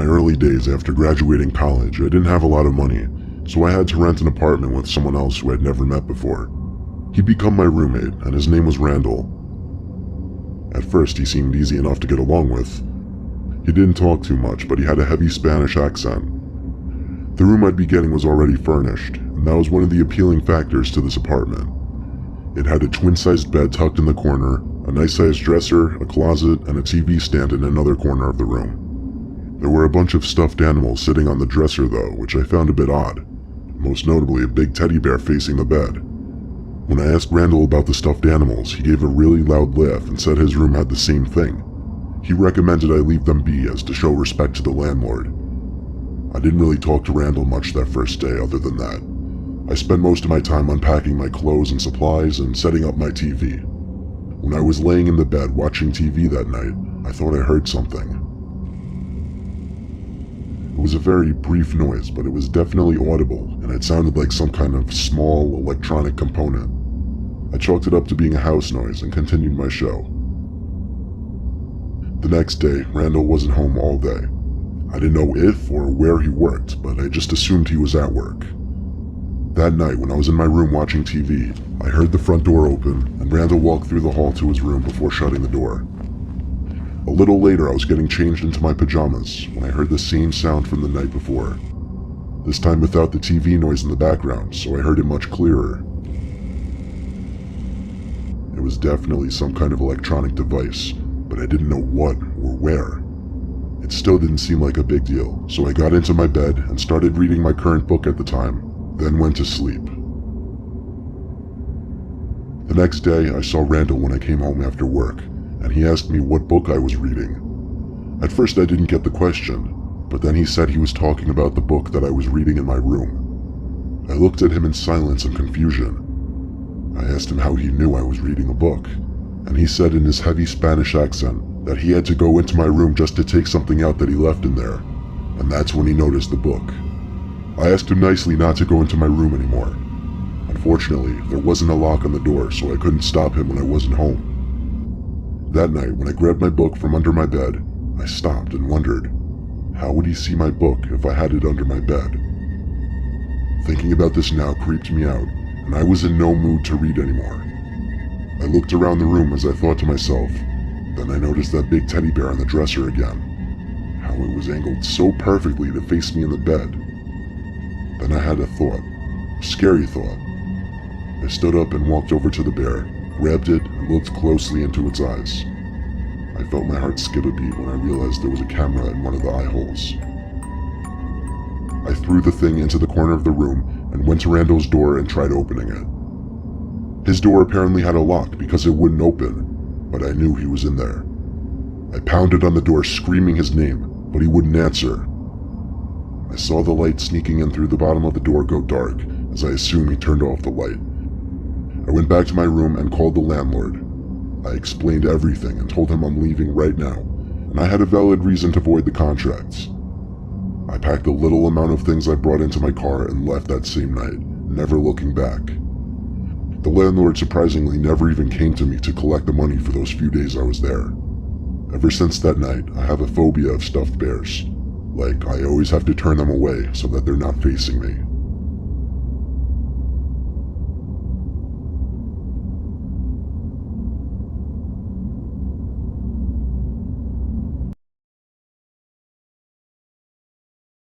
my early days after graduating college, I didn't have a lot of money, so I had to rent an apartment with someone else who I'd never met before. He'd become my roommate, and his name was Randall. At first, he seemed easy enough to get along with. He didn't talk too much, but he had a heavy Spanish accent. The room I'd be getting was already furnished, and that was one of the appealing factors to this apartment. It had a twin-sized bed tucked in the corner, a nice-sized dresser, a closet, and a TV stand in another corner of the room. There were a bunch of stuffed animals sitting on the dresser though, which I found a bit odd, most notably a big teddy bear facing the bed. When I asked Randall about the stuffed animals, he gave a really loud laugh and said his room had the same thing. He recommended I leave them be as to show respect to the landlord. I didn't really talk to Randall much that first day other than that. I spent most of my time unpacking my clothes and supplies and setting up my TV. When I was laying in the bed watching TV that night, I thought I heard something. It was a very brief noise, but it was definitely audible, and it sounded like some kind of small electronic component. I chalked it up to being a house noise and continued my show. The next day, Randall wasn't home all day. I didn't know if or where he worked, but I just assumed he was at work. That night, when I was in my room watching TV, I heard the front door open, and Randall walked through the hall to his room before shutting the door. A little later, I was getting changed into my pajamas when I heard the same sound from the night before. This time without the TV noise in the background, so I heard it much clearer. It was definitely some kind of electronic device, but I didn't know what or where. It still didn't seem like a big deal, so I got into my bed and started reading my current book at the time, then went to sleep. The next day, I saw Randall when I came home after work, and he asked me what book I was reading. At first I didn't get the question, but then he said he was talking about the book that I was reading in my room. I looked at him in silence and confusion. I asked him how he knew I was reading a book, and he said in his heavy Spanish accent that he had to go into my room just to take something out that he left in there, and that's when he noticed the book. I asked him nicely not to go into my room anymore. Unfortunately, there wasn't a lock on the door, so I couldn't stop him when I wasn't home. That night, when I grabbed my book from under my bed, I stopped and wondered, how would he see my book if I had it under my bed? Thinking about this now creeped me out, and I was in no mood to read anymore. I looked around the room as I thought to myself, then I noticed that big teddy bear on the dresser again. How it was angled so perfectly to face me in the bed. Then I had a thought, a scary thought. I stood up and walked over to the bear, grabbed it, and looked closely into its eyes. I felt my heart skip a beat when I realized there was a camera in one of the eye holes. I threw the thing into the corner of the room and went to Randall's door and tried opening it. His door apparently had a lock because it wouldn't open, but I knew he was in there. I pounded on the door screaming his name, but he wouldn't answer. I saw the light sneaking in through the bottom of the door go dark, as I assumed he turned off the light. I went back to my room and called the landlord. I explained everything and told him I'm leaving right now, and I had a valid reason to void the contracts. I packed the little amount of things I brought into my car and left that same night, never looking back. The landlord surprisingly never even came to me to collect the money for those few days I was there. Ever since that night, I have a phobia of stuffed bears. Like, I always have to turn them away so that they're not facing me.